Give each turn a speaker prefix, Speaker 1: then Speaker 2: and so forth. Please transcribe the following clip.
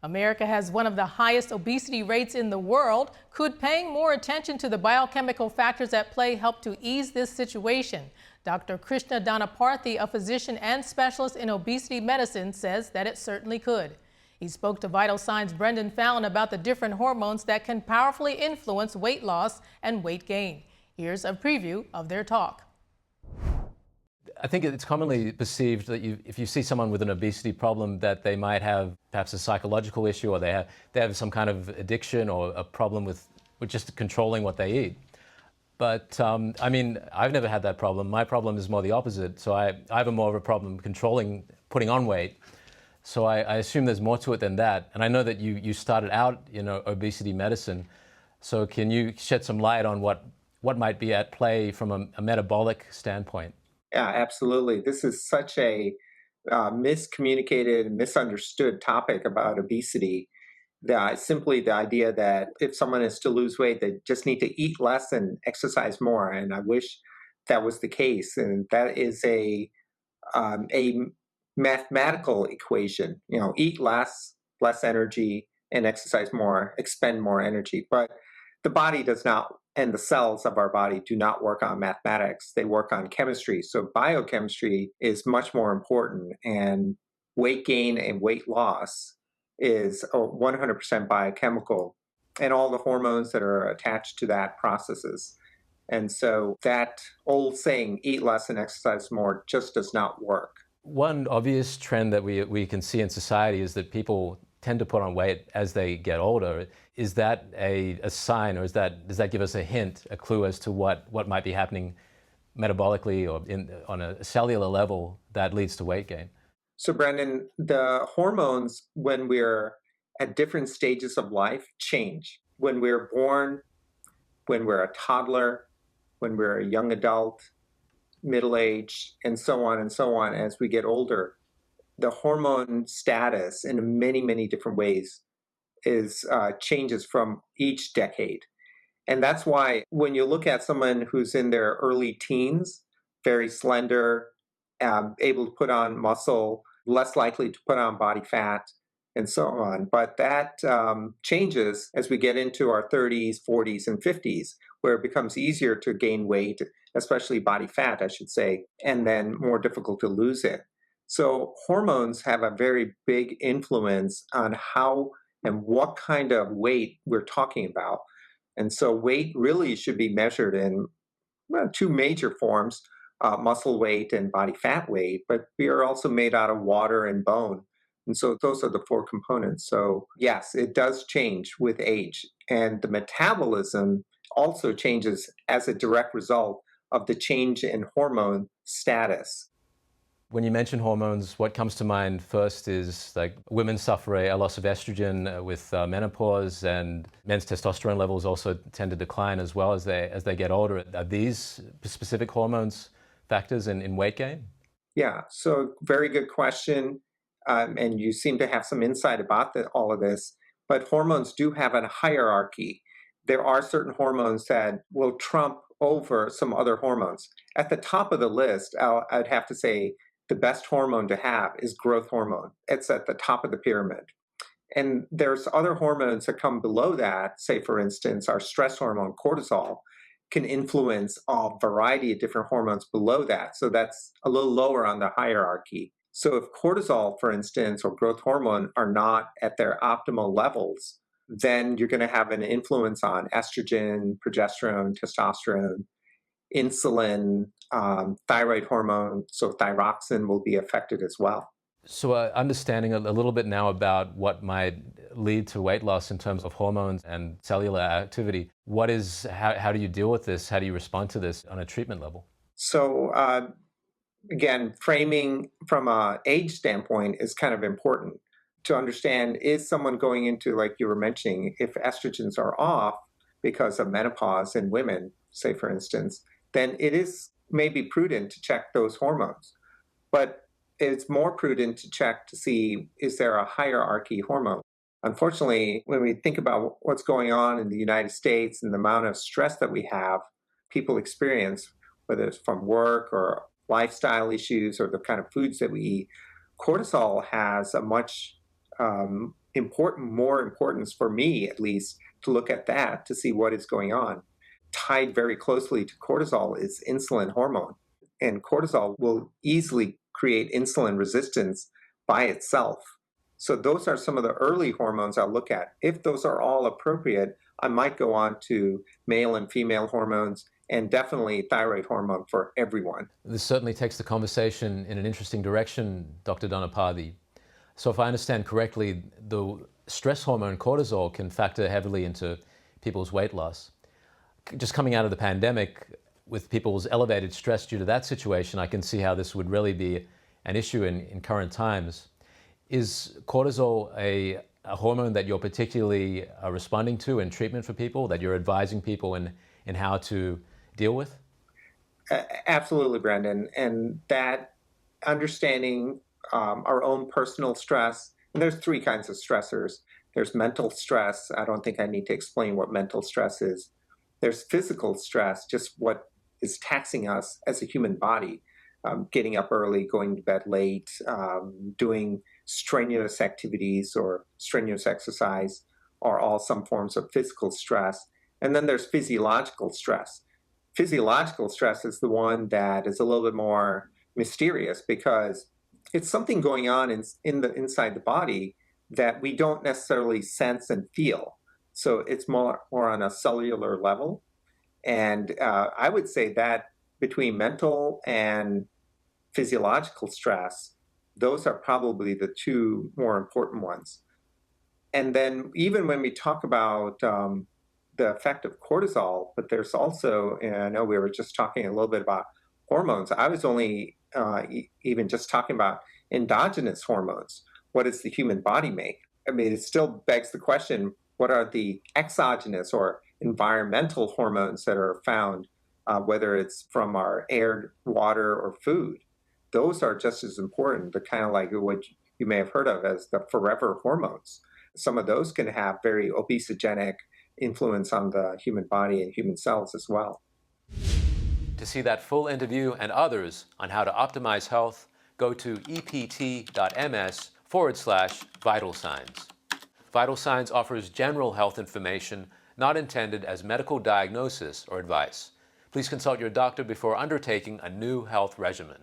Speaker 1: America has one of the highest obesity rates in the world. Could paying more attention to the biochemical factors at play help to ease this situation? Dr. Krishna Doniparthi, a physician and specialist in obesity medicine, says that it certainly could. He spoke to Vital Signs' Brendon Fallon about the different hormones that can powerfully influence weight loss and weight gain. Here's a preview of their talk.
Speaker 2: I think it's commonly perceived that if you see someone with an obesity problem, that they might have perhaps a psychological issue, or they have some kind of addiction or a problem with just controlling what they eat. But I mean, I've never had that problem. My problem is more the opposite. So I have more of a problem controlling, putting on weight. So I assume there's more to it than that. And I know that you started out in obesity medicine. So can you shed some light on what might be at play from a metabolic standpoint?
Speaker 3: Yeah, absolutely. This is such a miscommunicated, misunderstood topic about obesity. Simply the idea that if someone is to lose weight, they just need to eat less and exercise more. And I wish that was the case. And that is a mathematical equation. Eat less energy, and exercise more, expend more energy. But the body does not, and the cells of our body do not work on mathematics. They work on chemistry. So biochemistry is much more important, and weight gain and weight loss is 100% biochemical, and all the hormones that are attached to that processes. And so that old saying, eat less and exercise more, just does not work.
Speaker 2: One obvious trend that we can see in society is that people tend to put on weight as they get older. Is that a sign, or does that give us a hint, a clue as to what might be happening metabolically or on a cellular level that leads to weight gain?
Speaker 3: So Brendon, the hormones when we're at different stages of life change. When we're born, when we're a toddler, when we're a young adult, middle age, and so on, as we get older, the hormone status in many, many different ways changes from each decade. And that's why when you look at someone who's in their early teens, very slender, able to put on muscle, less likely to put on body fat, and so on. But that changes as we get into our 30s, 40s, and 50s, where it becomes easier to gain weight, especially body fat, I should say, and then more difficult to lose it. So hormones have a very big influence on how and what kind of weight we're talking about. And so weight really should be measured in two major forms, muscle weight and body fat weight, but we are also made out of water and bone. And so those are the four components. So yes, it does change with age. And the metabolism also changes as a direct result of the change in hormone status.
Speaker 2: When you mention hormones, what comes to mind first is like women suffer a loss of estrogen with menopause, and men's testosterone levels also tend to decline as well as they get older. Are these specific hormones factors in weight gain?
Speaker 3: Yeah, so very good question. And you seem to have some insight about all of this. But hormones do have a hierarchy. There are certain hormones that will trump over some other hormones. At the top of the list, I'd have to say, the best hormone to have is growth hormone. It's at the top of the pyramid. And there's other hormones that come below that. Say, for instance, our stress hormone, cortisol, can influence a variety of different hormones below that. So that's a little lower on the hierarchy. So if cortisol, for instance, or growth hormone are not at their optimal levels, then you're going to have an influence on estrogen, progesterone, testosterone, insulin, thyroid hormone, so thyroxine will be affected as well.
Speaker 2: So understanding a little bit now about what might lead to weight loss in terms of hormones and cellular activity, how do you deal with this? How do you respond to this on a treatment level?
Speaker 3: So again, framing from an age standpoint is kind of important to understand. Is someone going into, like you were mentioning, if estrogens are off because of menopause in women, say for instance, then it is maybe prudent to check those hormones. But it's more prudent to check to see, is there a hierarchy hormone? Unfortunately, when we think about what's going on in the United States and the amount of stress that we have, people experience, whether it's from work or lifestyle issues or the kind of foods that we eat, cortisol has a much more importance for me, at least, to look at that to see what is going on. Tied very closely to cortisol is insulin hormone, and cortisol will easily create insulin resistance by itself. So those are some of the early hormones I'll look at. If those are all appropriate, I might go on to male and female hormones, and definitely thyroid hormone for everyone.
Speaker 2: This certainly takes the conversation in an interesting direction, Dr. Doniparthi. So if I understand correctly, the stress hormone cortisol can factor heavily into people's weight loss. Just coming out of the pandemic, with people's elevated stress due to that situation, I can see how this would really be an issue in current times. Is cortisol a hormone that you're particularly responding to in treatment for people, that you're advising people in how to deal with?
Speaker 3: Absolutely, Brendon. And that understanding our own personal stress, and there's three kinds of stressors. There's mental stress. I don't think I need to explain what mental stress is. There's physical stress, just what is taxing us as a human body. Getting up early, going to bed late, doing strenuous activities or strenuous exercise are all some forms of physical stress. And then there's physiological stress. Physiological stress is the one that is a little bit more mysterious because it's something going on inside the body that we don't necessarily sense and feel. So it's more on a cellular level. And I would say that between mental and physiological stress, those are probably the two more important ones. And then even when we talk about the effect of cortisol, but there's also, and I know we were just talking a little bit about hormones. I was only even just talking about endogenous hormones. What does the human body make? I mean, it still begs the question, what are the exogenous or environmental hormones that are found, whether it's from our air, water, or food? Those are just as important. They're kind of like what you may have heard of as the forever hormones. Some of those can have very obesogenic influence on the human body and human cells as well.
Speaker 2: To see that full interview and others on how to optimize health, go to ept.ms/vitalsigns. Vital Signs offers general health information not intended as medical diagnosis or advice. Please consult your doctor before undertaking a new health regimen.